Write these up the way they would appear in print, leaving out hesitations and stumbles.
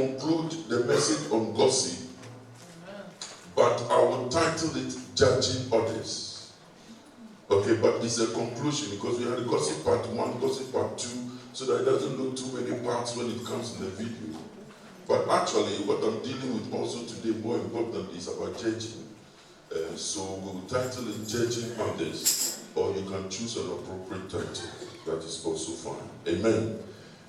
conclude the message on gossip, but I will title it Judging Others. Okay, but it's a conclusion because we had a gossip part 1, gossip part 2, so that it doesn't look too many parts when it comes in the video. But actually, what I'm dealing with also today, more important, is about judging. So we will title it Judging Others, or you can choose an appropriate title. That is also fine. Amen.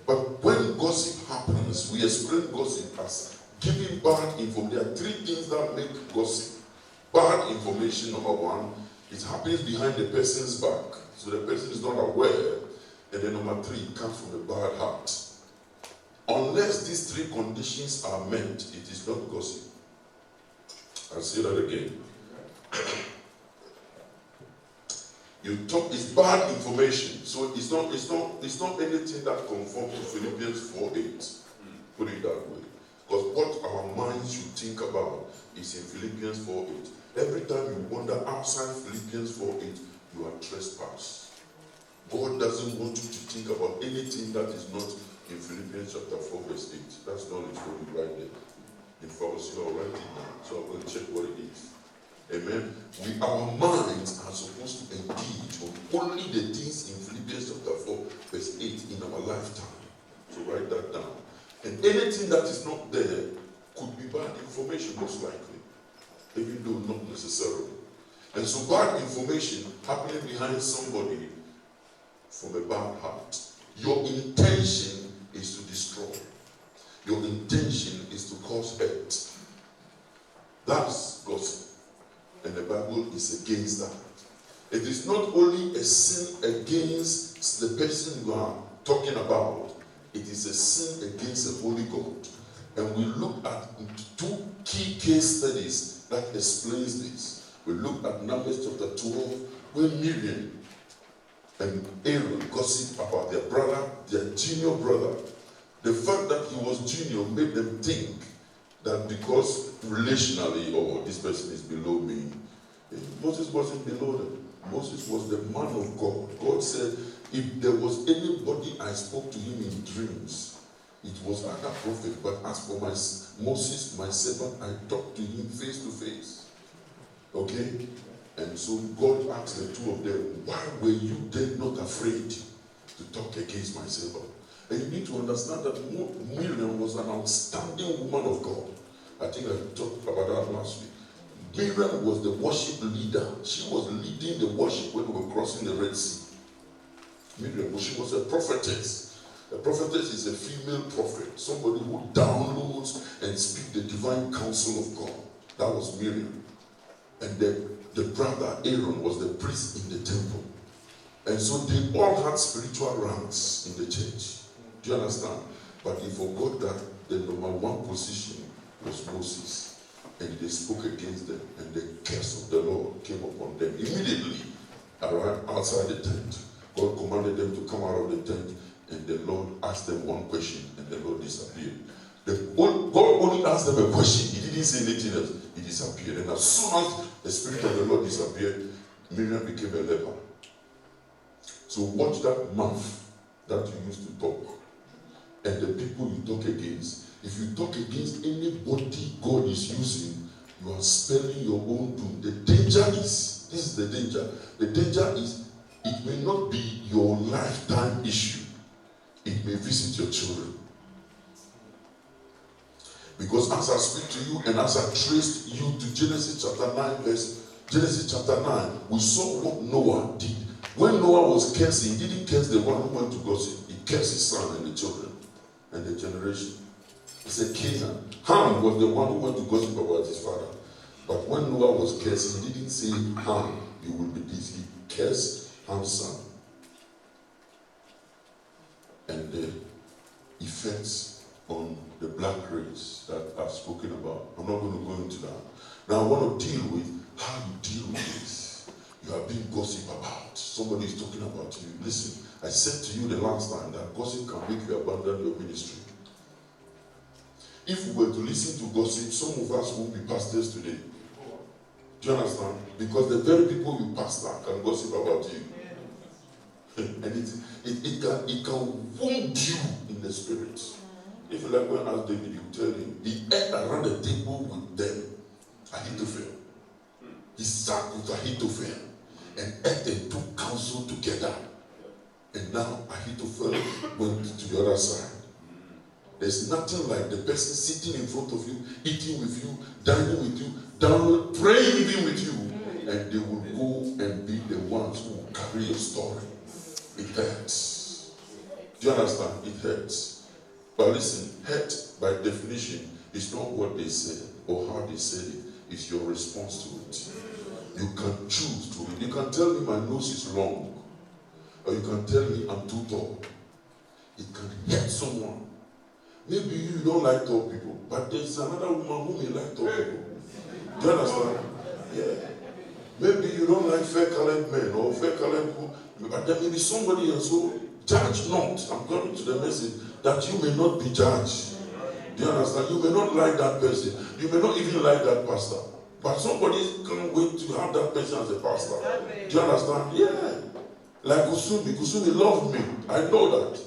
But when gossip happens, we explain gossip as giving bad information. There are 3 things that make gossip. Bad information, number 1, it happens behind the person's back, so the person is not aware. And then number 3, it comes from a bad heart. Unless these 3 conditions are met, it is not gossip. I'll say that again. You talk, it's bad information, so it's not anything that conforms to Philippians 4:8. Put it that way. Because what our minds should think about is in Philippians 4:8. Every time you wander outside Philippians 4:8, you are trespass. God doesn't want you to think about anything that is not in Philippians chapter 4 verse 8. That's knowledge for you right there. In pharmacy, I'll write it down. So I'm going to check what it is. Amen. Our minds are supposed to engage on only the things in Philippians chapter 4 verse 8 in our lifetime. So write that down. And anything that is not there could be bad information, most likely. Even though not necessarily. And so bad information happening behind somebody from a bad heart. Your intention is to destroy. Your intention is to cause hurt. That's gossip. And the Bible is against that. It is not only a sin against the person you are talking about, it is a sin against the Holy God. And we look at 2 key case studies that explains this. We look at Numbers chapter 12, where Miriam and Aaron gossip about their brother, their junior brother. The fact that he was junior made them think that because relationally, oh, this person is below me. Moses wasn't below them. Moses was the man of God. God said, if there was anybody I spoke to him in dreams, it was other prophet. But as for Moses, my servant, I talked to him face to face. Okay? And so God asked the 2 of them, why were you then not afraid to talk against my servant? And you need to understand that Miriam was an outstanding woman of God. I think I talked about that last week. Miriam was the worship leader. She was leading the worship when we were crossing the Red Sea. Miriam, she was a prophetess. A prophetess is a female prophet, somebody who downloads and speaks the divine counsel of God. That was Miriam. And the brother Aaron was the priest in the temple. And so they all had spiritual ranks in the church. Do you understand? But they forgot that the number 1 position was Moses. And they spoke against them, and the curse of the Lord came upon them. Immediately, outside the tent, God commanded them to come out of the tent, and the Lord asked them one question, and the Lord disappeared. God only asked them a question. He didn't say anything else. He disappeared. And as soon as the Spirit of the Lord disappeared, Miriam became a leper. So watch that mouth that you used to talk, and the people you talk against. If you talk against anybody God is using, you are spelling your own doom. The danger is, this is the danger. The danger is, it may not be your lifetime issue. It may visit your children. Because as I speak to you and as I traced you to Genesis chapter 9, we saw what Noah did. When Noah was cursing, he didn't curse the one who went to gossip. He cursed his son and the children and the generation. He said Canaan. Ham was the one who went to gossip about his father. But when Noah was cursing, he didn't say, Ham, you will be this. He cursed Ham's son. And the effects on the black race that I've spoken about. I'm not going to go into that. Now I want to deal with how you deal with this. You are being gossip about. Somebody is talking about you. Listen, I said to you the last time that gossip can make you abandon your ministry. If we were to listen to gossip, some of us won't be pastors today. Do you understand? Because the very people you pastor can gossip about you. And it can wound you in the spirit. If you like, go and ask David, he will tell you. He ate around the table with them, Ahithophel. He sat with Ahithophel and ate and took counsel together. And now Ahithophel went to the other side. There's nothing like the person sitting in front of you, eating with you, dining with you, praying even with you, and they will go and be the ones who will carry your story. It hurts. Do you understand? It hurts. But listen, hurt by definition is not what they said or how they said it. It's your response to it. You can choose to it. You can tell me my nose is long, or you can tell me I'm too tall. It can hurt someone. Maybe you don't like tall people, but there's another woman who may like tall people. Do you understand? Yeah. Maybe you don't like fair-colored men or fair-colored people, but there may be somebody else who judge not. I'm coming to the message that you may not be judged. Do you understand? You may not like that person. You may not even like that pastor. But somebody can't wait to have that person as a pastor. Do you understand? Yeah. Like Kusumi. Kusumi loved me. I know that.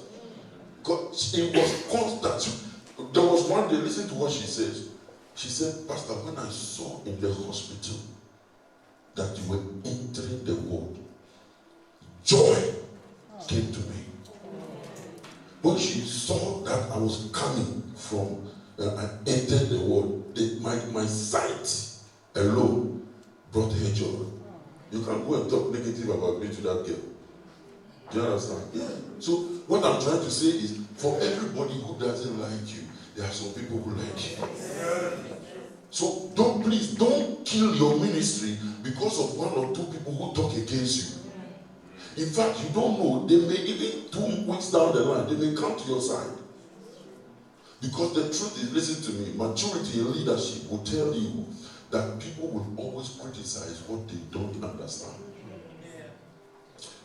It was constant. There was one day, listen to what she says. She said, Pastor, when I saw in the hospital that you were entering the ward, joy came to me. When she saw that I was coming from, I entered the ward, my sight alone brought her joy. You can go and talk negative about me to that girl. Do you understand? Yeah. So what I'm trying to say is, for everybody who doesn't like you, there are some people who like you. So please don't kill your ministry because of one or two people who talk against you. In fact, you don't know, they may even 2 weeks down the line, they may come to your side. Because the truth is, listen to me, maturity in leadership will tell you that people will always criticize what they don't understand.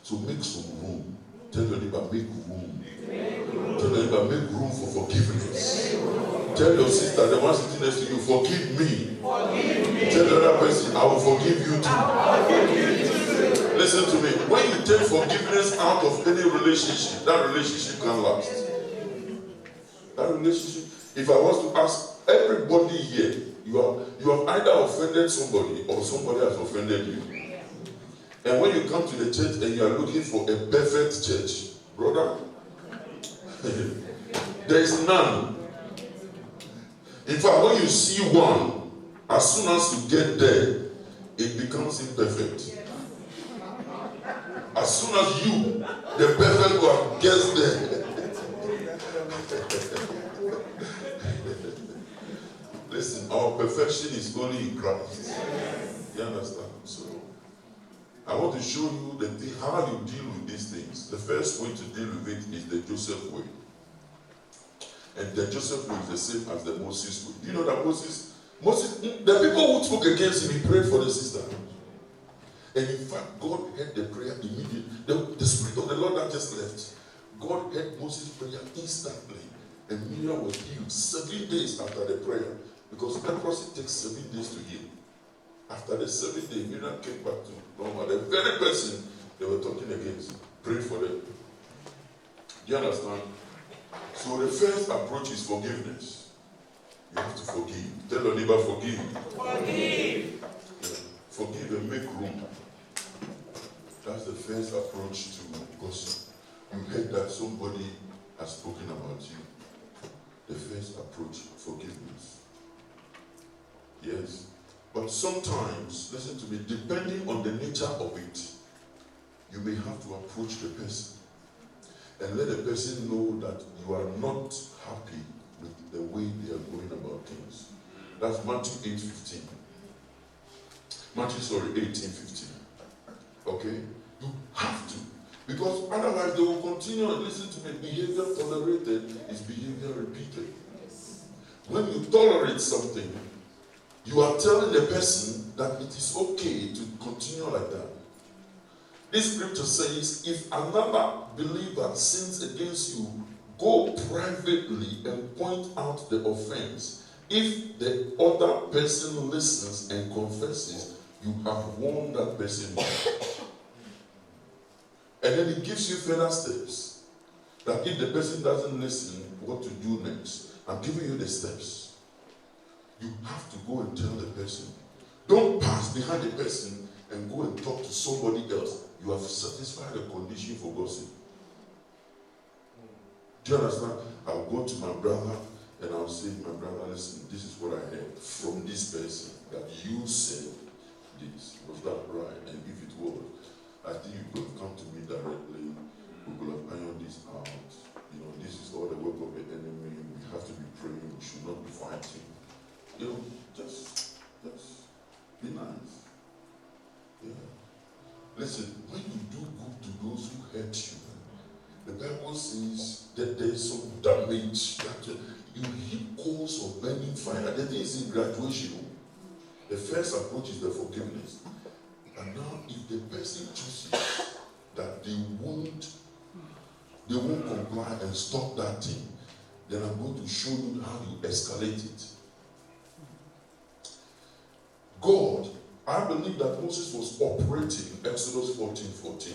So make some room. Tell your neighbor, make room. Tell your neighbor, make room for forgiveness. Tell your sister, the one sitting next to you, forgive me. Tell the other person, I will forgive you too. Listen to me. When you take forgiveness out of any relationship, that relationship can last. That relationship, if I was to ask everybody here, you have either offended somebody or somebody has offended you. And when you come to the church and you are looking for a perfect church, brother, there is none. In fact, when you see one, as soon as you get there, it becomes imperfect. As soon as you, the perfect one, gets there. Listen, our perfection is only in Christ. You understand? So, I want to show you how you deal with these things. The first way to deal with it is the Joseph way. And the Joseph way is the same as the Moses way. Do you know that Moses, the people who spoke against him, he prayed for the sister. And in fact, God heard the prayer immediately. The Spirit of the Lord that just left, God heard Moses' prayer instantly. And Miriam was healed 7 days after the prayer. Because leprosy takes 7 days to heal. After the 7th day, Miriam came back to normal. The very person they were talking against prayed for them. Do you understand? So the first approach is forgiveness. You have to forgive. Tell your neighbor, forgive. Forgive. Yeah. Forgive and make room. That's the first approach to gossip. You heard that somebody has spoken about you. The first approach, forgiveness. Yes. But sometimes, listen to me, depending on the nature of it, you may have to approach the person and let the person know that you are not happy with the way they are going about things. That's Matthew 8:15. Matthew 18:15. Okay? You have to. Because otherwise they will continue and listen to me. Behavior tolerated is behavior repeated. When you tolerate something, you are telling the person that it is okay to continue like that. This scripture says, if another believer sins against you, go privately and point out the offense. If the other person listens and confesses, you have won that person. And then it gives you further steps. that if the person doesn't listen, what to do next. I'm giving you the steps. You have to go and tell the person. Don't pass behind the person and go and talk to somebody else. You have satisfied the condition for gossip. Do you understand? I'll go to my brother and I'll say, my brother, listen, this is what I heard from this person, that you said this. Was that right? And if it was, I think you could have come to me directly. We could have ironed this out. You know, this is all the work of the enemy. We have to be praying. We should not be fighting. You know, just be nice. Yeah. Listen, when you do good to those who hurt you, the Bible says that there is some damage that you heap coals of burning fire. The thing is in graduation. The first approach is the forgiveness. And now, if the person chooses that they won't comply and stop that thing, then I'm going to show you how you escalate it. God, I believe that Moses was operating in Exodus 14:14.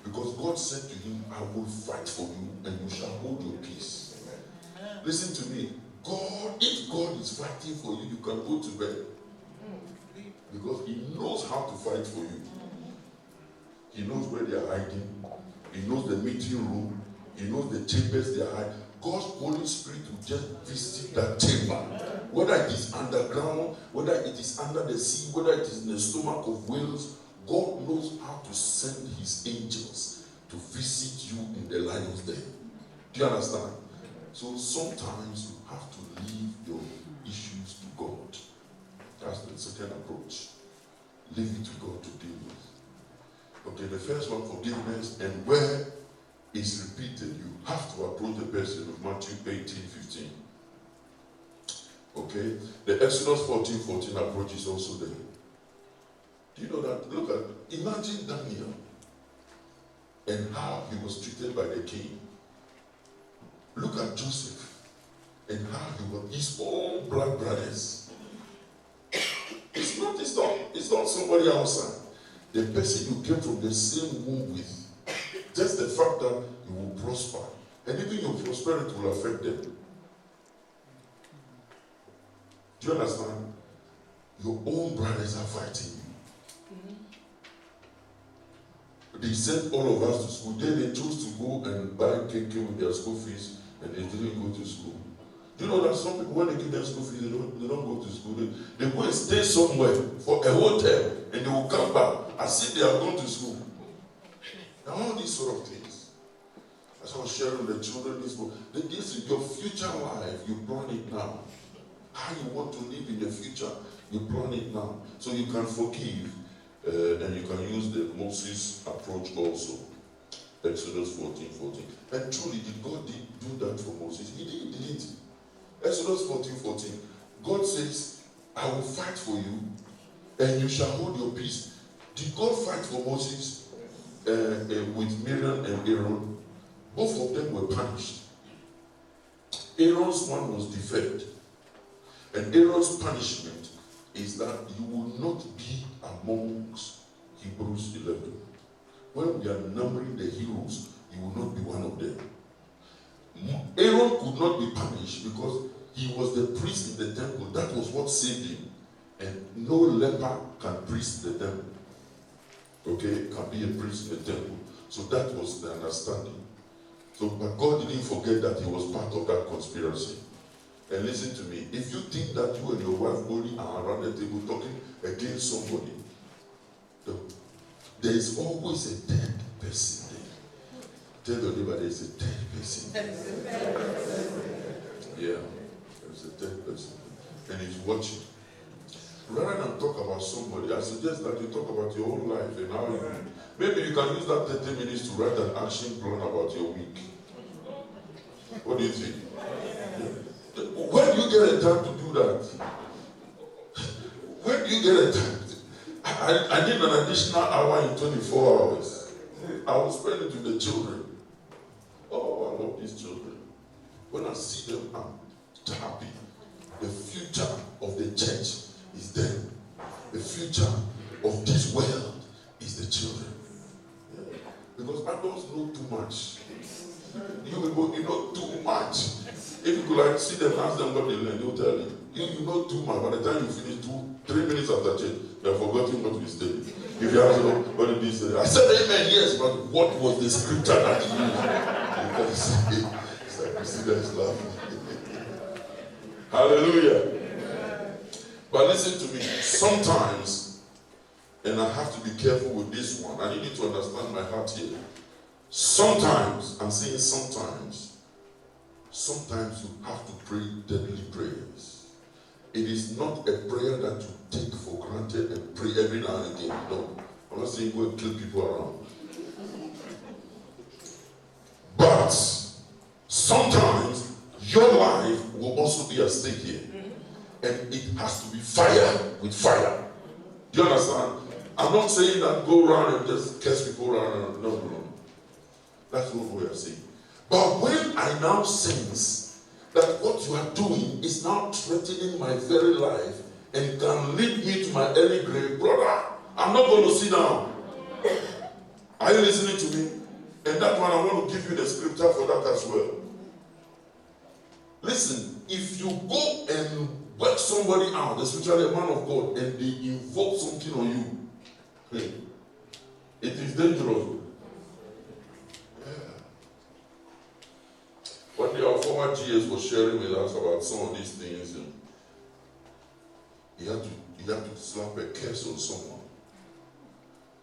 Because God said to him, I will fight for you and you shall hold your peace. Amen. Listen to me. God, if God is fighting for you, you can go to bed. Because he knows how to fight for you. He knows where they are hiding. He knows the meeting room. He knows the chambers they are hiding. God's Holy Spirit will just visit that chamber. Whether it is underground, whether it is under the sea, whether it is in the stomach of whales, God knows how to send his angels to visit you in the lion's den. Do you understand? So sometimes you have to leave your issues to God. That's the second approach. Leave it to God to deal with. Okay, the first one, forgiveness, and where it's repeated, you have to approach the person of Matthew 18:15. Okay? The Exodus 14:14 approach is also there. Do you know that? Look at, imagine Daniel and how he was treated by the king. Look at Joseph and how he was his own blood brothers. It's not somebody outside. The person you came from the same womb with. Just the fact that you will prosper. And even your prosperity will affect them. Do you understand? Your own brothers are fighting you. They sent all of us to school. Then they chose to go and buy cake with their school fees, and they didn't go to school. Do you know that some people, when they give their school fees, they don't go to school. They go and stay somewhere for a hotel, and they will come back as if they have gone to school. Now, all these sort of things. As I was sharing with the children this book, this is your future life. You plan it now. How you want to live in the future, you plan it now. So you can forgive. And you can use the Moses approach also. Exodus 14:14. And truly, did God do that for Moses? He did, didn't he? Exodus 14:14. God says, I will fight for you, and you shall hold your peace. Did God fight for Moses with Miriam and Aaron? Both of them were punished. Aaron's one was deferred. And Aaron's punishment is that you will not be amongst Hebrews 11. When we are numbering the heroes, you will not be one of them. Aaron could not be punished because he was the priest in the temple. That was what saved him. And no leper can priest the temple. Okay, can be a priest in the temple. So that was the understanding. So, but God didn't forget that he was part of that conspiracy. And listen to me, if you think that you and your wife only are around the table talking against somebody, there is always a third person there. Tell your neighbor there is a third person. Yeah, there is a third person. And he's watching. Rather than talk about somebody, I suggest that you talk about your own life and how you. Maybe you can use that 30 minutes to write an action plan about your week. What do you think? When do you get a time to do that? When do you get a time? I need an additional hour in 24 hours. I will spend it with the children. Oh, I love these children. When I see them, I'm happy. The future of the church is them. The future of this world is the children. Yeah. Because adults know too much. You people, you know too much. If you could like see them, ask them what they learn, they'll tell you. You know too much. By the time you finish 3 minutes after church, you have forgotten what we studied. If you ask them, what did he say? I said amen, yes, but what was the scripture that you used? It's like you see that is laughing. Hallelujah. But listen to me, sometimes, and I have to be careful with this one, I need you to understand my heart here. Sometimes, I'm saying sometimes you have to pray deadly prayers. It is not a prayer that you take for granted and pray every now and again. No, I'm not saying go and kill people around. But sometimes your life will also be at stake here. And it has to be fire with fire. Do you understand? I'm not saying that go around and just curse people around. No. That's not what I'm saying. But when I now sense that what you are doing is now threatening my very life and can lead me to my early grave, brother, I'm not going to sit down. Are you listening to me? And that one, I want to give you the scripture for that as well. Listen, if you go and work somebody out, especially a man of God, and they invoke something on you, it is dangerous. Yeah. One day our former GS was sharing with us about some of these things, and he had to slap a curse on someone.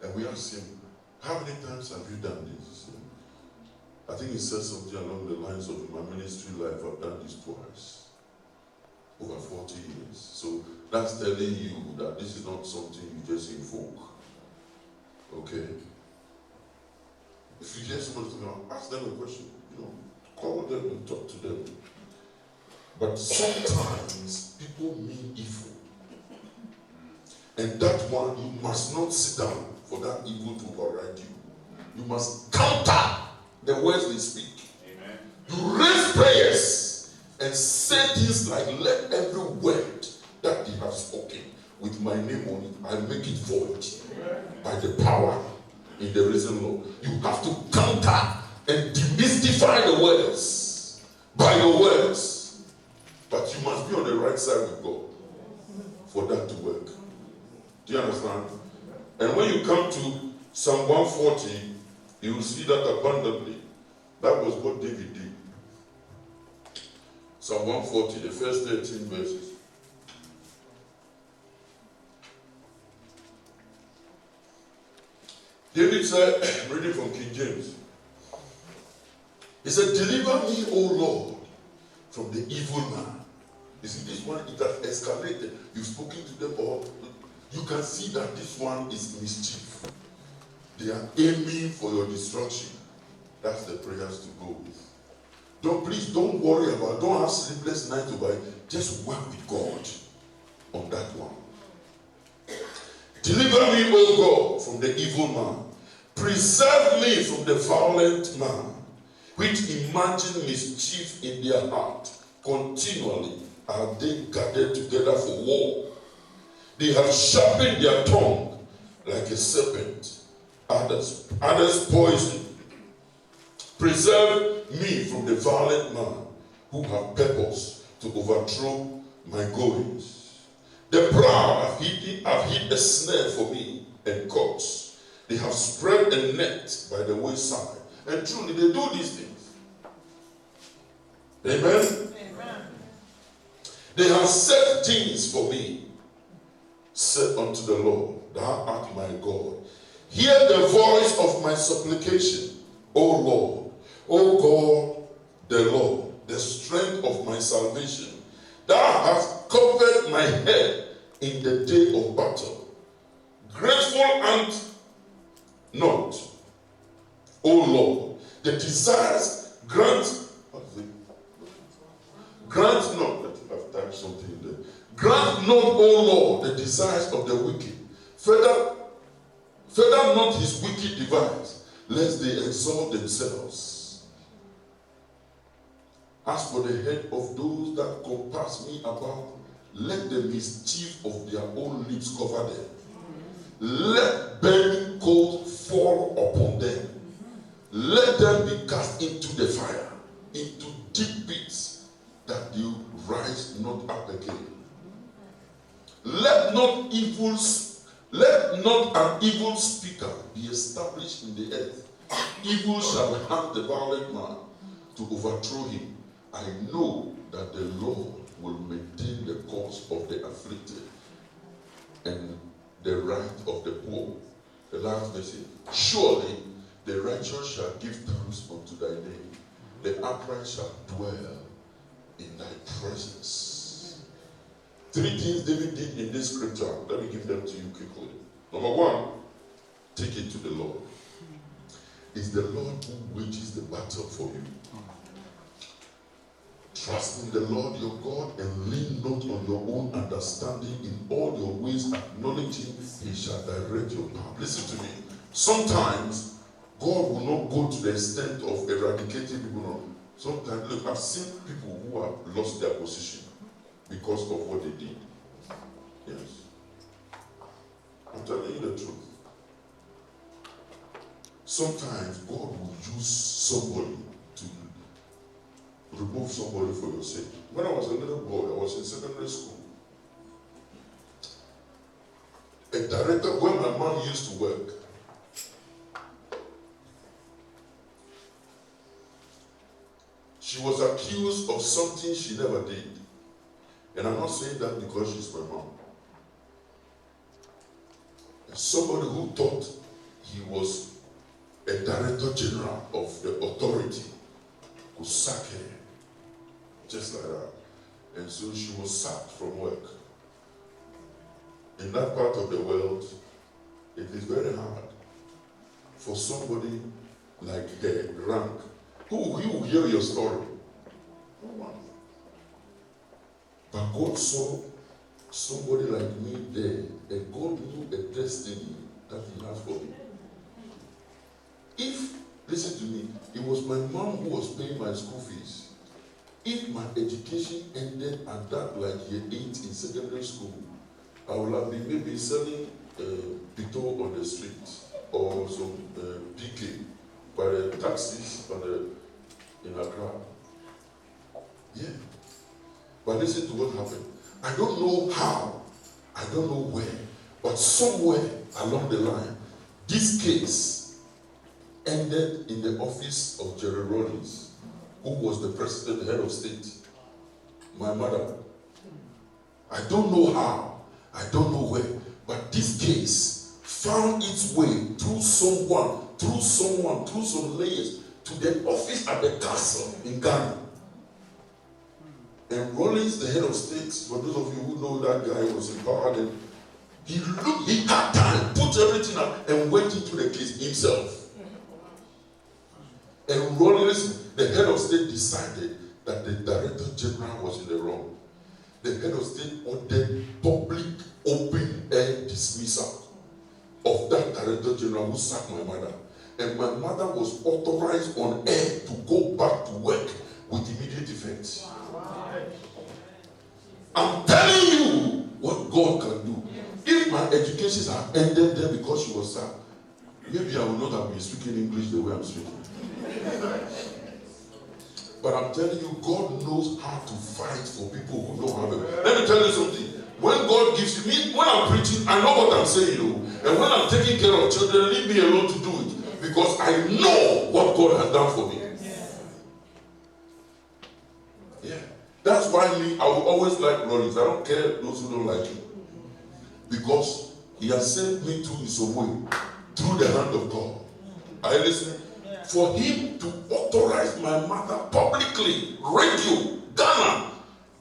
And we asked him, how many times have you done this? I think he said something along the lines of, in my ministry life, I've done this twice. Over 40 years. So that's telling you that this is not something you just invoke. Okay? If you hear somebody talking, ask them a question. Call them and talk to them. But sometimes people mean evil. And that one, you must not sit down for that evil to override you. You must counter the words they speak. Amen. You raise prayers and say things like, let every word that they have spoken with my name on it, I make it void by the power in the risen Lord. You have to counter and demystify the words by your words. But you must be on the right side with God for that to work. Do you understand? And when you come to Psalm 140, you will see that abundantly. That was what David did. Psalm 140, the first 13 verses. David said, I'm reading from King James. He said, deliver me, O Lord, from the evil man. You see, this one, it has escalated. You've spoken to them all. You can see that this one is mischief. They are aiming for your destruction. That's the prayers to go with. Don't worry about, don't have sleepless nights over it. Just work with God on that one. Deliver me, O God, from the evil man. Preserve me from the violent man, which imagine mischief in their heart. Continually are they gathered together for war. They have sharpened their tongue like a serpent. Others poison. Preserve me from the violent man who have purpose to overthrow my goings. The proud have hid a snare for me and caught. They have spread a net by the wayside. And truly they do these things. Amen? Amen. They have set things for me. Said unto the Lord, thou art my God. Hear the voice of my supplication, O Lord. O God, the Lord, the strength of my salvation. Thou hast covered my head in the day of battle. Grateful and not, O Lord, the desires grant not, I've typed something there. Grant not, O Lord, the desires of the wicked. Further not his wicked device, lest they exalt themselves. As for the head of those that compass me about, let the mischief of their own lips cover them. Let burning coals fall upon them. Let them be cast into the fire, into deep pits, that they rise not up again. Let not an evil speaker be established in the earth. Evil shall hunt the violent man to overthrow him. I know that the Lord will maintain the cause of the afflicted and the right of the poor. The last verse, surely the righteous shall give thanks unto thy name. The upright shall dwell in thy presence. 3 things David did in this scripture. Let me give them to you quickly. Number 1, take it to the Lord. It's the Lord who wages the battle for you. Trust in the Lord your God and lean not on your own understanding. In all your ways acknowledge him, he shall direct your path. Listen to me. Sometimes God will not go to the extent of eradicating people. No. Sometimes, look, I've seen people who have lost their position because of what they did. Yes. I'm telling you the truth. Sometimes God will use somebody to remove somebody for your sake. When I was a little boy, I was in secondary school. A director, where my mom used to work, she was accused of something she never did. And I'm not saying that because she's my mom. Somebody who thought he was a director general of the authority could sack her. Just like that. And so she was sacked from work. In that part of the world, it is very hard for somebody like her rank. Who will hear your story? No one. But God saw somebody like me there, and God knew a destiny that he has for me. If, listen to me, it was my mom who was paying my school fees. If my education ended at that like year 8 in secondary school, I would have been maybe selling pito on the street or some PK by the taxis in Accra. Yeah. But listen to what happened. I don't know how, I don't know where, but somewhere along the line, this case ended in the office of Jerry Rawlings, who was the president, the head of state, my mother. I don't know how, I don't know where, but this case found its way through someone, through some layers, to the office at the castle in Ghana. And Rawlings, the head of state, for those of you who know that guy was in power then, he had time, put everything up, and went into the case himself. And Rawlings, the head of state, decided that the director general was in the wrong. The head of state ordered public, open-air dismissal of that director general who sacked my mother. And my mother was authorized on air to go back to work with immediate effect. I'm telling you what God can do. If my education had ended there because she was sacked, maybe I would not have been speaking English the way I'm speaking. But I'm telling you, God knows how to fight for people who don't have it. Let me tell you something. When God gives you me, when I'm preaching, I know what I'm saying, you know. And when I'm taking care of children, leave me alone to do it. Because I know what God has done for me. Yeah. That's why I will always like Rawlings. I don't care those who don't like him. Because he has sent me through his way, through the hand of God. Are you listening? For him to authorize my mother publicly, radio, Ghana,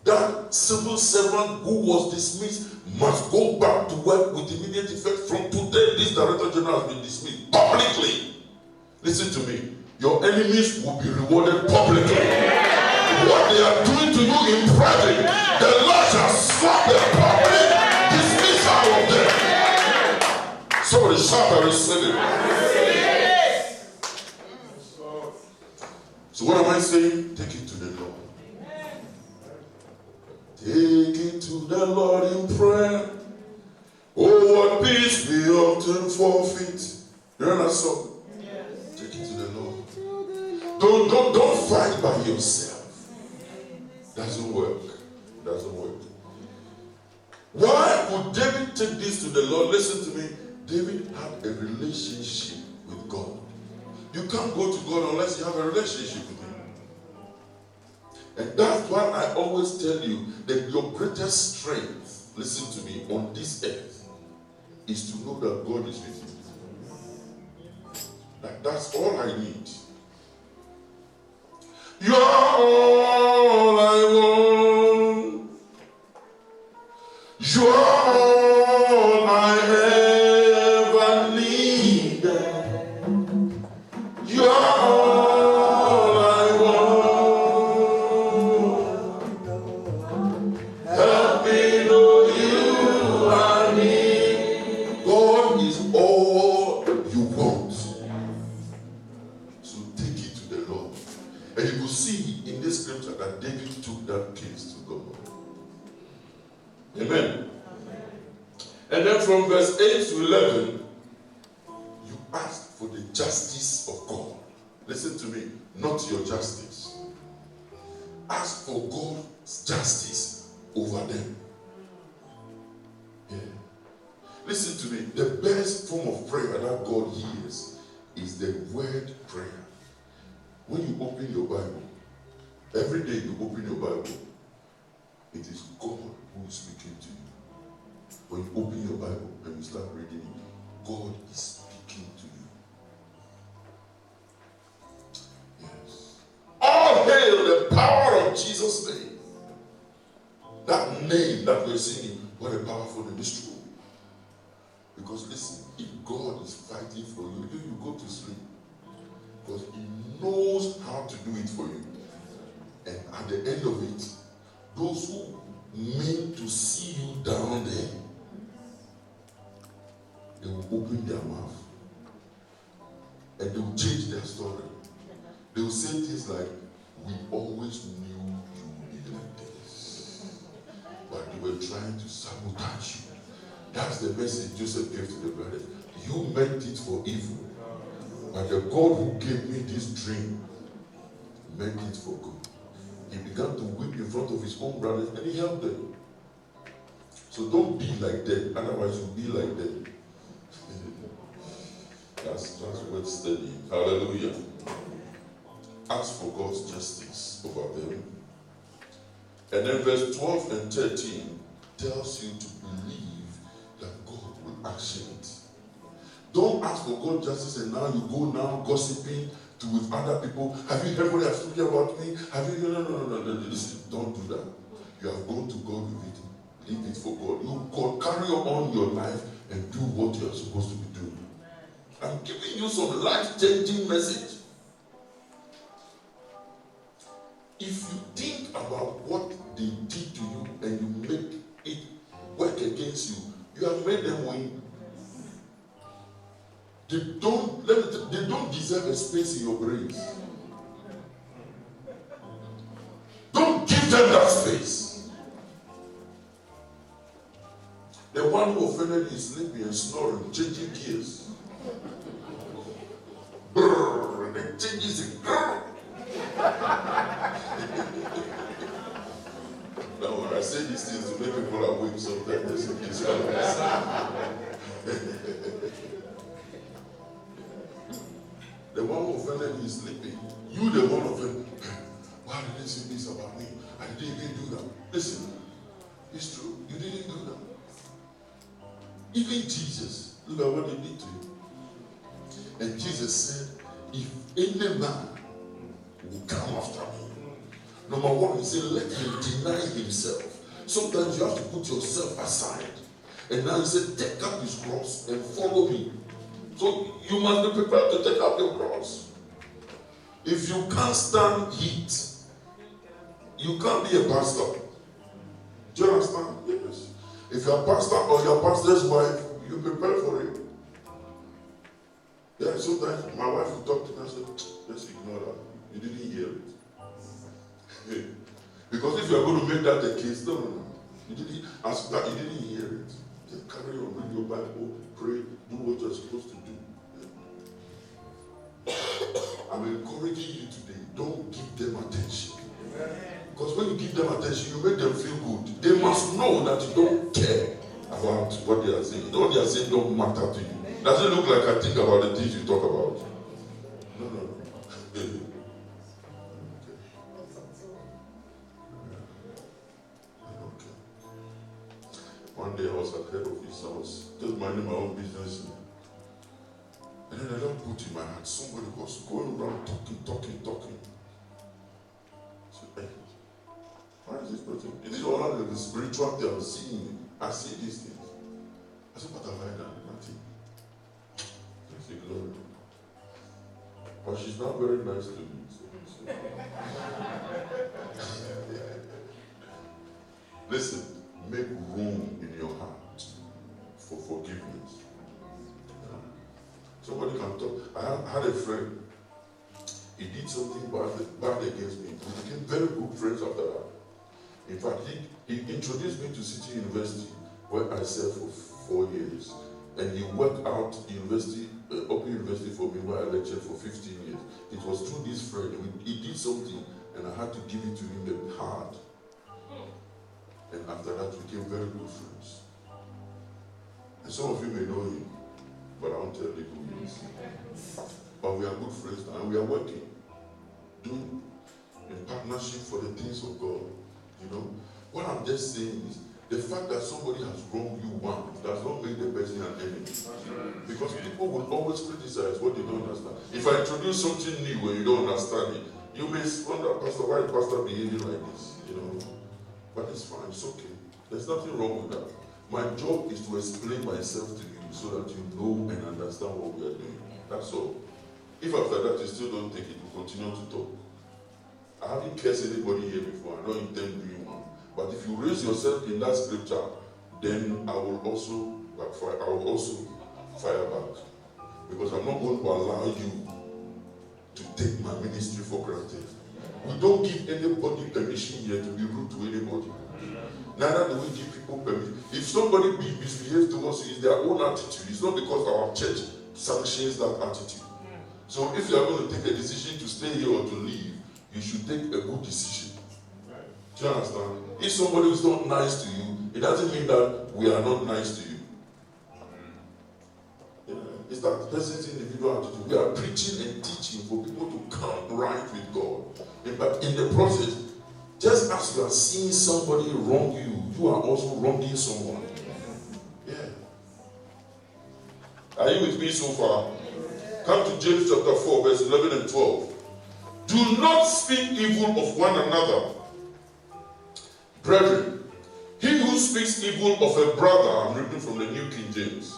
that civil servant who was dismissed must go back to work with immediate effect. From today, this director general has been dismissed publicly. Listen to me. Your enemies will be rewarded publicly. What they are doing to you in private, the Lord shall slap the public dismissal of them. Somebody shout and receive it. So what am I saying? Take it to the Lord. Take it to the Lord in prayer. Oh, what peace we often forfeit. You know that song? Yes. Take it to the Lord. fight by yourself. Doesn't work. Doesn't work. Why would David take this to the Lord? Listen to me. David had a relationship with God. You can't go to God unless you have a relationship with Him. And that's why I always tell you that your greatest strength, listen to me, on this earth is to know that God is with you. That's all I need. You're all I want. You're all I ever needed. You're all I want. Help me know you are me. God is all you want. So take it to the Lord. And you will see in this scripture that David took that case to God. Amen. And then from verse 8 to 11, you ask for the justice of God. Listen to me, not your justice. Ask for God's justice over them. Yeah. Listen to me, the best form of prayer that God hears is the word prayer. When you open your Bible, every day you open your Bible, it is God who is speaking to you. When you open your Bible and you start reading it, God is speaking to you. Yes. All hail the power of Jesus' name. That name that we're singing, what a powerful name. It's true. Because listen, if God is fighting for you, you go to sleep. Because He knows how to do it for you. And at the end of it, those who mean to see you down there, they will open their mouth and they will change their story. They will say things like, we always knew you would be like this, but they were trying to sabotage you. That's the message Joseph gave to the brothers. You meant it for evil, but the God who gave me this dream meant it for good. He began to weep in front of his own brothers and he helped them. So don't be like them, otherwise you'll be like them. That's worth studying. Hallelujah. Ask for God's justice over them. And then verse 12 and 13 tells you to believe that God will action it. Don't ask for God's justice and now you go now gossiping with other people. Have you heard what they have spoken about me? Have you? No. Listen, don't do that. You have gone to God with it. Leave it for God. You God, carry on your life and do what you are supposed to be doing. I'm giving you some life-changing message. If you think about what they did to you and you make it work against you, you have made them win. They don't deserve a space in your brains. Don't give them that space. The one who offended you is sleeping and snoring, changing gears. Brrr, and it changes it. Now when I say these things to make people awake sometimes, it's the one who offended you is sleeping. You the one offended. Why did they say this about me? I didn't even do that. Listen, it's true. You didn't do that. Even Jesus, look at what they did to you. And Jesus said, if any man will come after me, number one, he said, let him deny himself. Sometimes you have to put yourself aside. And now he said, take up his cross and follow me. So you must be prepared to take up your cross. If you can't stand heat, you can't be a pastor. Do you understand? Yes. If you're a pastor or your pastor's wife, you prepare for it. Yeah, sometimes my wife will talk to me and say, let's ignore that. You didn't hear it. Because if you're going to make that the case, no. You didn't hear it. Just carry on, read your Bible, pray, do what you're supposed to do. I'm encouraging you today, don't give them attention. Because when you give them attention, you make them feel good. They must know that you don't care about what they are saying. What they are saying don't matter to you. Does it look like I think about the things you talk about? No. Okay. One day I was at head office, I was just minding my own business. And then I don't put in my heart, somebody was going around talking. So, hey, why is this person? It is all out of the spiritual thing I'm seeing. I see these things. I said, what have I done? Nothing. I say, glory. But she's not very nice to me. So. Listen, make room in your heart for forgiveness. Somebody can talk. I had a friend. He did something bad against me. We became very good friends after that. In fact, he introduced me to City University, where I served for 4 years. And he worked out university, Open University for me, where I lectured for 15 years. It was through this friend. He did something, and I had to give it to him hard. And after that, we became very good friends. And some of you may know him, but I won't tell you who he is. But we are good friends now, and we are working, doing in partnership for the things of God. You know, what I'm just saying is, the fact that somebody has wronged you once does not make the person an enemy. Because people will always criticize what they don't understand. If I introduce something new and you don't understand it, you may wonder, Pastor, why is Pastor behaving like this? You know, but it's fine, it's okay. There's nothing wrong with that. My job is to explain myself to you so that you know and understand what we are doing. That's all. If after that you still don't take it, we'll continue to talk. I haven't cursed anybody here before. I don't intend doing one. But if you raise yourself in that scripture, then I will also fire back. Because I'm not going to allow you to take my ministry for granted. We don't give anybody permission here to be rude to anybody. Neither do we give people permission. If somebody misbehaves to us, it's their own attitude. It's not because our church sanctions that attitude. So if you are going to take a decision to stay here or to leave, you should take a good decision. Do you understand? If somebody is not nice to you, it doesn't mean that we are not nice to you. It's that person's individual attitude. We are preaching and teaching for people to come right with God. But in the process, just as you are seeing somebody wrong you, you are also wronging someone. Yeah. Are you with me so far? Come to James chapter 4, verse 11 and 12. Do not speak evil of one another. Brethren, he who speaks evil of a brother, I'm reading from the New King James.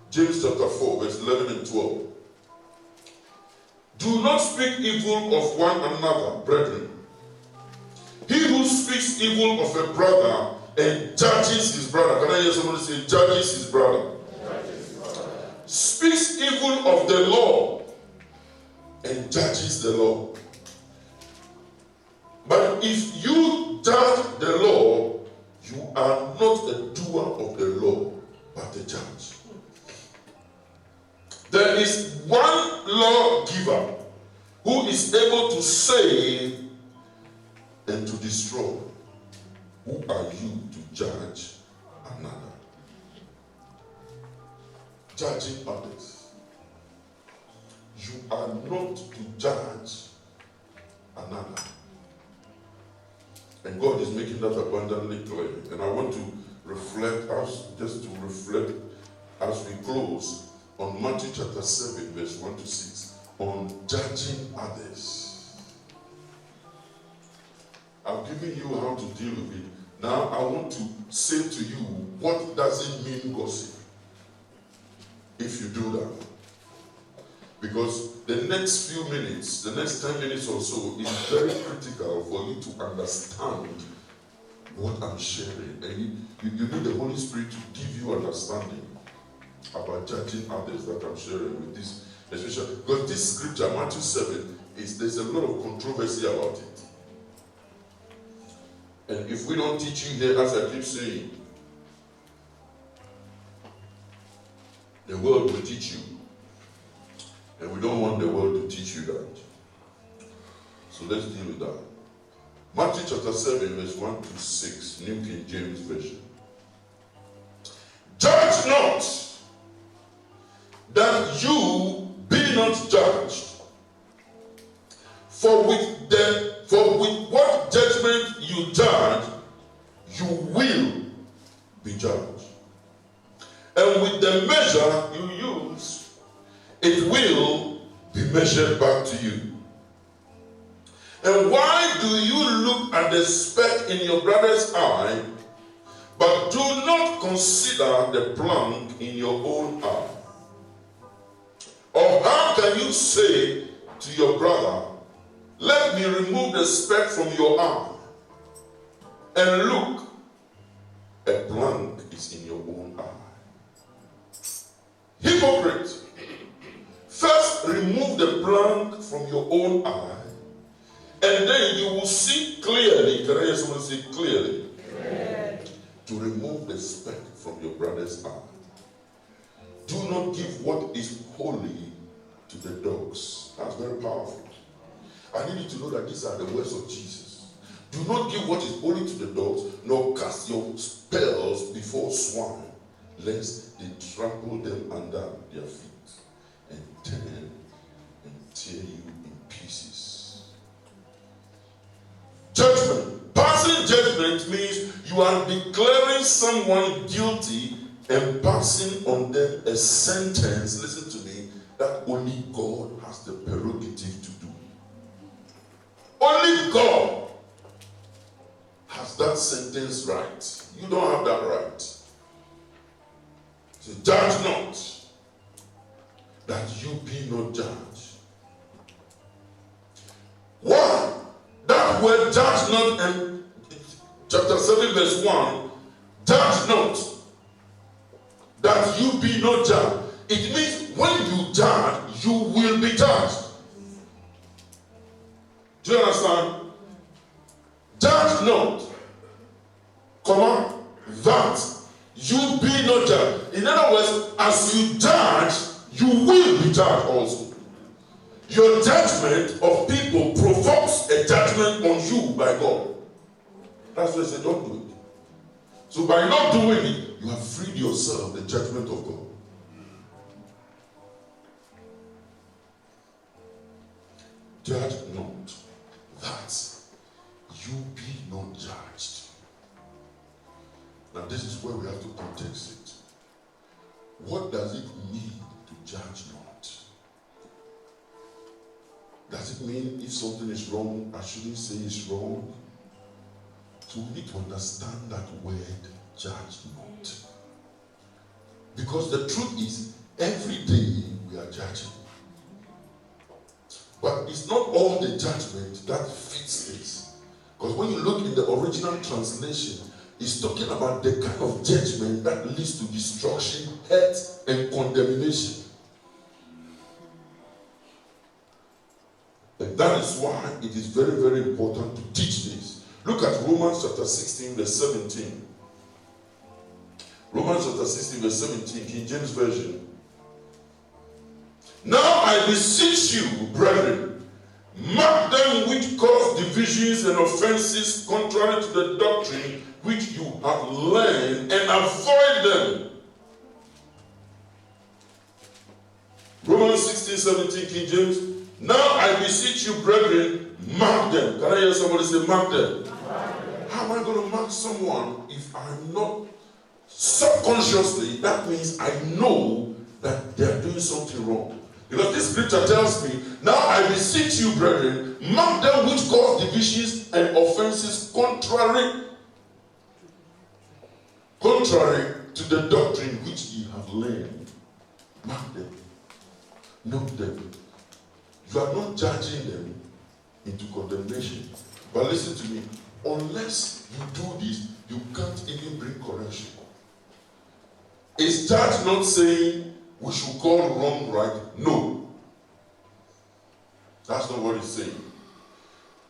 James chapter 4, verse 11 and 12. Do not speak evil of one another, brethren. He who speaks evil of a brother and judges his brother. Can I hear somebody say, judges his brother? Speaks evil of the law and judges the law. But if you judge the law, you are not a doer of the law, but a judge. There is one lawgiver who is able to save and to destroy. Who are you to judge another? Judging others. You are not to judge another. And God is making that abundantly clear. And I want to reflect as we close on Matthew chapter 7, verse 1 to 6, on judging others. I've given you how to deal with it. Now I want to say to you, what does it mean gossip? If you do that. Because the next few minutes, the next 10 minutes or so, is very critical for you to understand what I'm sharing. And you need the Holy Spirit to give you understanding about judging others that I'm sharing with this. Especially because this scripture, Matthew 7, there's a lot of controversy about it. And if we don't teach you here, as I keep saying, the world will teach you. And we don't want the world to teach you that. So let's deal with that. Matthew chapter 7, verse 1 to 6, New King James Version. Judge not, that you be not judged. For with what judgment you judge, you will be judged. And with the measure you use, it will be measured back to you. And why do you look at the speck in your brother's eye, but do not consider the plank in your own eye? Or how can you say to your brother, let me remove the speck from your eye, and look, a plank is in your own eye? Hypocrite, first remove the plank from your own eye, and then you will see clearly. Can I hear someone say clearly? Yeah. To remove the speck from your brother's eye. Do not give what is holy to the dogs. That's very powerful. I need you to know that these are the words of Jesus. Do not give what is holy to the dogs, nor cast your spells before swine, lest they trample them under their feet and turn and tear you in pieces. Judgment. Passing judgment means you are declaring someone guilty and passing on them a sentence, listen to me, that only God has the prerogative to do. Only God has that sentence right. You don't have that right. So judge not, that you be not judged. Why? That word judge not, and chapter 7 verse 1, judge not, that you be not judged. It means when you judge, you will be judged. Do you understand? Judge not, that you be not judged. In other words, as you judge, you will be judged also. Your judgment of people provokes a judgment on you by God. That's why I said, don't do it. So by not doing it, you have freed yourself the judgment of God. Judge not, that you be not judged. Now this is where we have to context it. What does it mean to judge not? Does it mean if something is wrong, I shouldn't say it's wrong? So we need to understand that word, judge not. Because the truth is, every day we are judging. But it's not all the judgment that fits this. Because when you look in the original translation, it's talking about the kind of judgment that leads to destruction, hurt, and condemnation. And that is why it is very, very important to teach this. Look at Romans chapter 16, verse 17. Romans chapter 16, verse 17, King James Version. Now I beseech you, brethren, mark them which cause divisions and offenses contrary to the doctrine which you have learned, and avoid them. Romans 16, 17, King James. Now I beseech you, brethren, mark them. Can I hear somebody say, mark them? How am I going to mark someone if I'm not subconsciously? That means I know that they are doing something wrong. Because this scripture tells me, now I beseech you, brethren, mark them which cause divisions and offenses contrary to the doctrine which ye have learned. Mark them. Note them. You are not judging them into condemnation. But listen to me. Unless you do this, you can't even bring correction. Is judge not saying we should call wrong right? No. That's not what it's saying.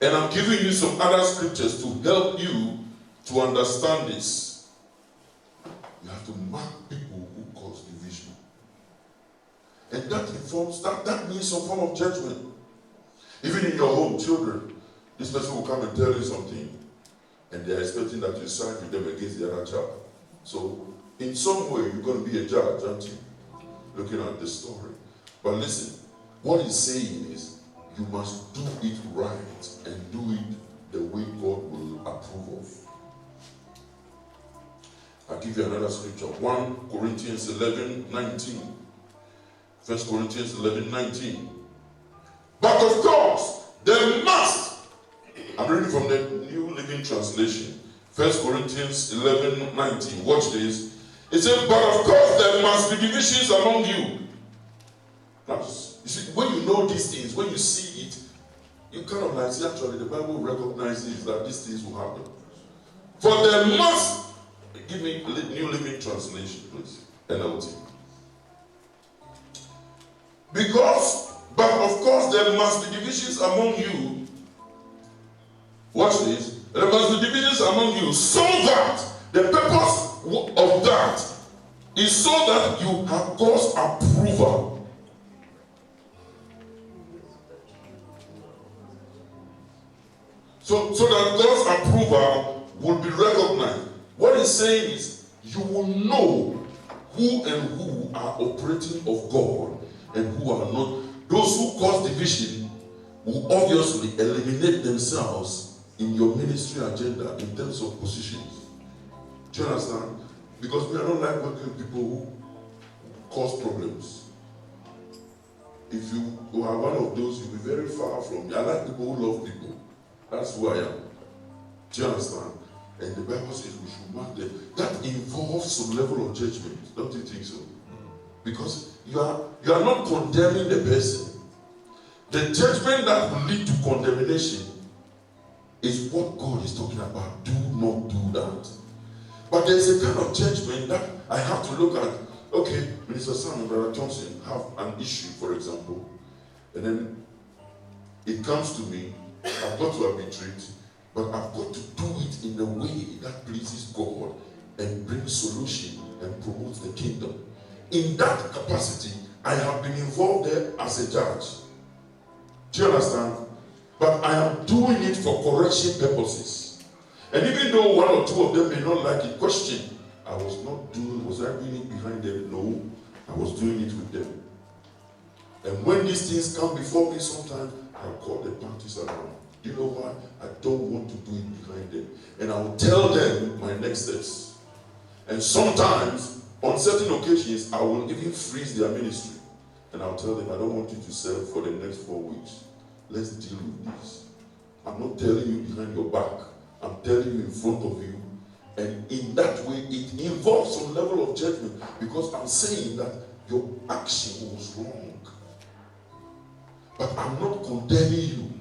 And I'm giving you some other scriptures to help you to understand this. You have to mark people who cause division. And that informs, that means some form of judgment. Even in your home, children, this person will come and tell you something, and they're expecting that you side with them against the other child. So, in some way, you're going to be a judge, aren't you? Looking at the story. But listen, what he's saying is, you must do it right and do it the way God will approve of. I'll give you another scripture. 1 Corinthians 11:19. 1 Corinthians 11:19. But of course, there must. I'm reading from the New Living Translation. 1 Corinthians 11:19. Watch this. It says, but of course there must be divisions among you. Now, you see, when you know these things, when you see it, you kind of like, see, actually, the Bible recognizes that these things will happen. For there must, give me New Living Translation, please. NLT. But of course, there must be divisions among you. Watch this. There must be divisions among you, so that the purpose of that is so that you have God's approval. So that God's approval will be recognized. What he's saying is, you will know who and who are operating of God and who are not. Those who cause division will obviously eliminate themselves in your ministry agenda in terms of positions. Do you understand? Because I don't like working with people who cause problems. If you are one of those, you'll be very far from me. I like people who love people. That's who I am. Do you understand? And the Bible says we should mark them. That involves some level of judgment. Don't you think so? Because you are not condemning the person. The judgment that will lead to condemnation is what God is talking about. Do not do that. But there's a kind of judgment that I have to look at. Okay, Minister Sam and Brother Thompson have an issue, for example, and then it comes to me. I've got to arbitrate, but I've got to do it in a way that pleases God and brings solution and promotes the kingdom. In that capacity, I have been involved there as a judge. Do you understand? But I am doing it for correction purposes. And even though one or two of them may not like it, question, was I doing it behind them? No, I was doing it with them. And when these things come before me sometimes, I'll call the parties around. You know why? I don't want to do it behind them. And I will tell them my next steps. And sometimes, on certain occasions, I will even freeze their ministry. And I'll tell them, I don't want you to serve for the next 4 weeks. Let's deal with this. I'm not telling you behind your back. I'm telling you in front of you. And in that way, it involves some level of judgment. Because I'm saying that your action was wrong. But I'm not condemning you.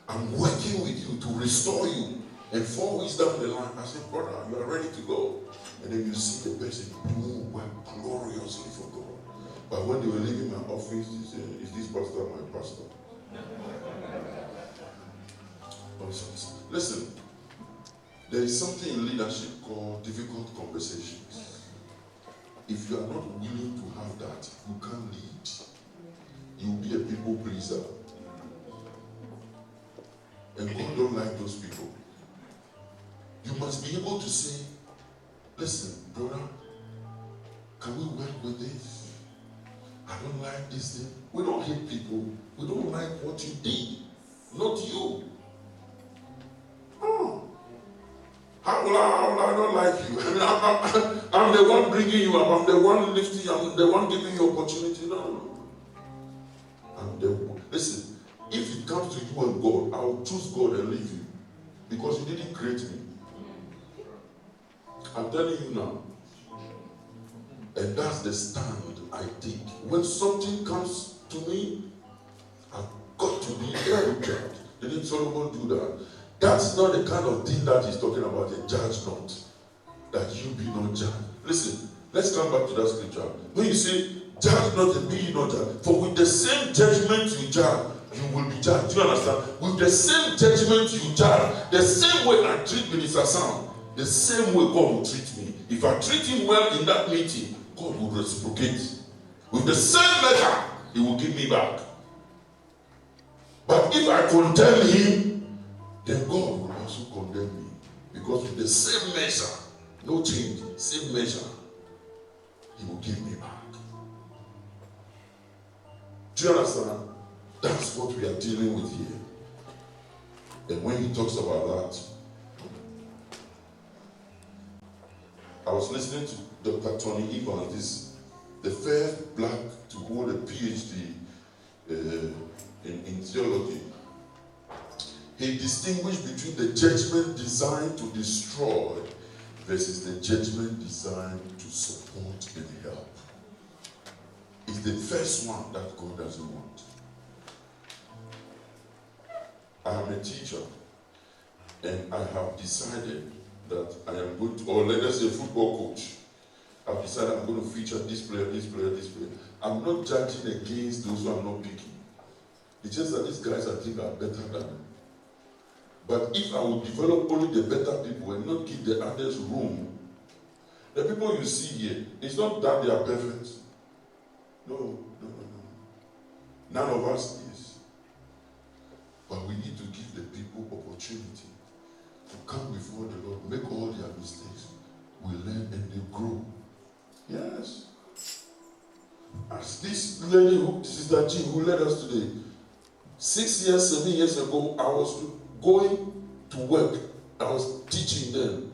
I'm working with you to restore you. And 4 weeks down the line, I say, brother, you are ready to go. And then you see the person doing work gloriously for God. But when they were leaving my office, they said, is this pastor my pastor? Listen, there is something in leadership called difficult conversations. If you are not willing to have that, you can't lead. You will be a people pleaser. And God don't like those people. You must be able to say, listen, brother, can we work with this? I don't like this thing. We don't hate people. We don't like what you did. Not you. Oh. How will I not like you? I mean, I'm the one bringing you up. I'm the one lifting you. I'm the one giving you opportunity. No. I'm the one. Listen, if it comes to you and God, I will choose God and leave you. Because you didn't create me. I'm telling you now. And that's the stand I take. When something comes to me, I've got to be a good judge. Didn't Solomon do that? That's not the kind of thing that he's talking about, a judge not. That you be not judged. Listen, let's come back to that scripture. When you say, judge not and be not judged, for with the same judgment you judge, you will be judged. Do you understand? With the same judgment you judge, the same way I treat Minister Sam, the same way God will treat me. If I treat him well in that meeting, God will reciprocate. With the same measure, he will give me back. But if I condemn him, then God will also condemn me. Because with the same measure, no change, same measure, he will give me back. Do you understand? That's what we are dealing with here. And when he talks about that, I was listening to Dr. Tony Evans, the first black to hold a PhD in theology. He distinguished between the judgment designed to destroy versus the judgment designed to support and help. It's the first one that God doesn't want. I am a teacher, and I have decided that I am going to, or let us say a football coach, I've decided I'm going to feature this player, this player, this player. I'm not judging against those who are not picking. It's just that these guys I think are better than me. But if I would develop only the better people and not give the others room, the people you see here, it's not that they are perfect. No. None of us is. But we need to give the people opportunity to come before the Lord, make all their mistakes. We learn and they grow. Yes. As this lady, Sister Jean, who led us today, 6 years, 7 years ago, I was going to work. I was teaching them.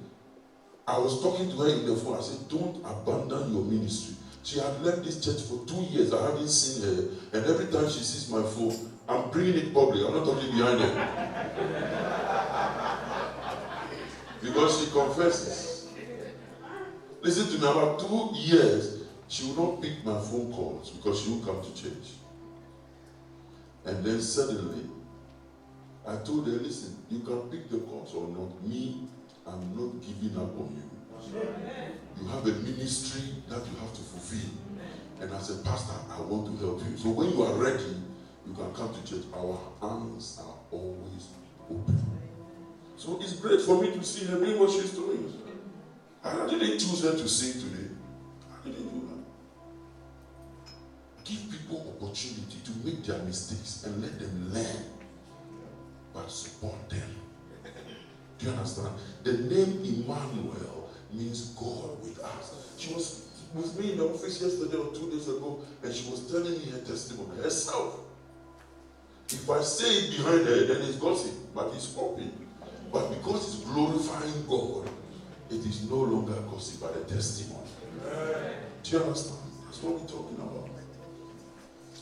I was talking to her in the phone. I said, don't abandon your ministry. She had left this church for 2 years. I hadn't seen her. And every time she sees my phone, I'm bringing it public. I'm not talking behind her. Because she confesses. Listen to me, about 2 years, she will not pick my phone calls because she won't come to church. And then suddenly, I told her, listen, you can pick the calls or not. Me, I'm not giving up on you. You have a ministry that you have to fulfill. And as a pastor, I want to help you. So when you are ready, you can come to church. Our arms are always open. So it's great for me to see her doing what she's doing. I didn't choose her to sing today. I didn't do that. Give people opportunity to make their mistakes and let them learn. But support them. Do you understand? The name Emmanuel means God with us. She was with me in the office yesterday or 2 days ago, and she was telling me her testimony herself. If I say it behind her, then it's gossip, but it's open. But because it's glorifying God, it is no longer gossip, but a testimony. Do you understand? That's what we're talking about.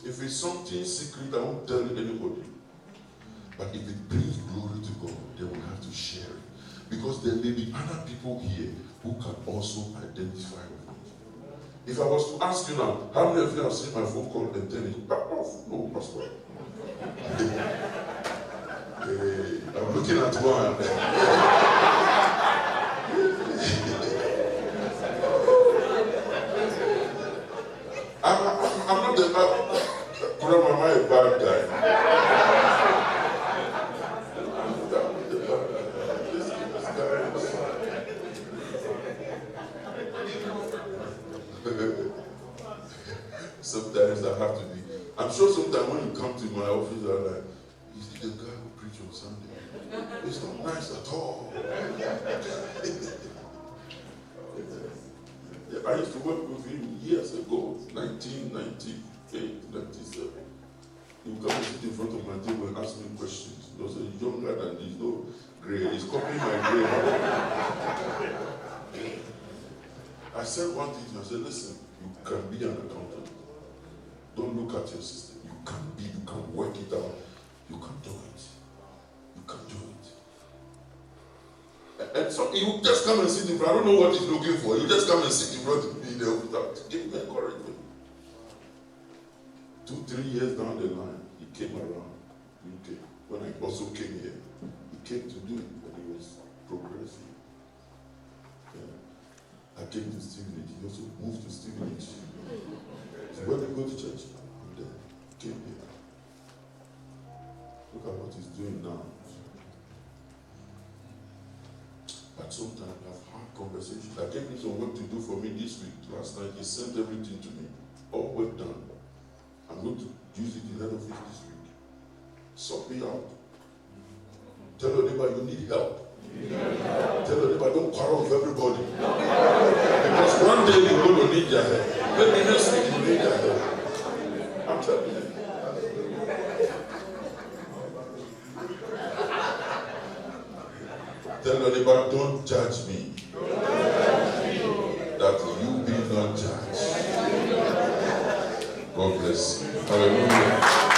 If it's something secret, I won't tell anybody. But if it brings glory to God, then we have to share it. Because there may be other people here who can also identify with it. If I was to ask you now, how many of you have seen my phone call and tell it, back off? No, Pastor. I'm looking at one. I'm not the bad Grandma, am I a bad guy? Sometimes I have to be. I'm sure sometimes when you come to my office, I'm like, is it the guy who preached on Sunday? It's not nice at all. I used to work with him years ago, 1998, 97. He would come and sit in front of my table and ask me questions. He was younger than this, no gray. He's copying my gray. I said one thing to him. I said, listen, you can be an accountant. Don't look at your system. You can work it out. You can do it. You can do it. And so he will just come and sit in front. I don't know what he's looking for. He'll just come and sit in front of me there without giving me encouragement. 2-3 years down the line, he came around UK. When I also came here, he came to do it when he was progressing. I came to Stevenage. He also moved to Stevenage. So when we go to church, I'm there. Came here. Look at what he's doing now. But sometimes I've had conversations. I gave him some work to do for me this week. Last night he sent everything to me. Oh, well done. I'm going to use it in head office this week. Sort me out. Tell your neighbor you need help. Tell your neighbor don't quarrel with everybody. Because one day you're going to need their help. Maybe next week you need their help. I'm telling you. Tell your neighbor, don't judge me. That you be not judged. God bless you. Hallelujah.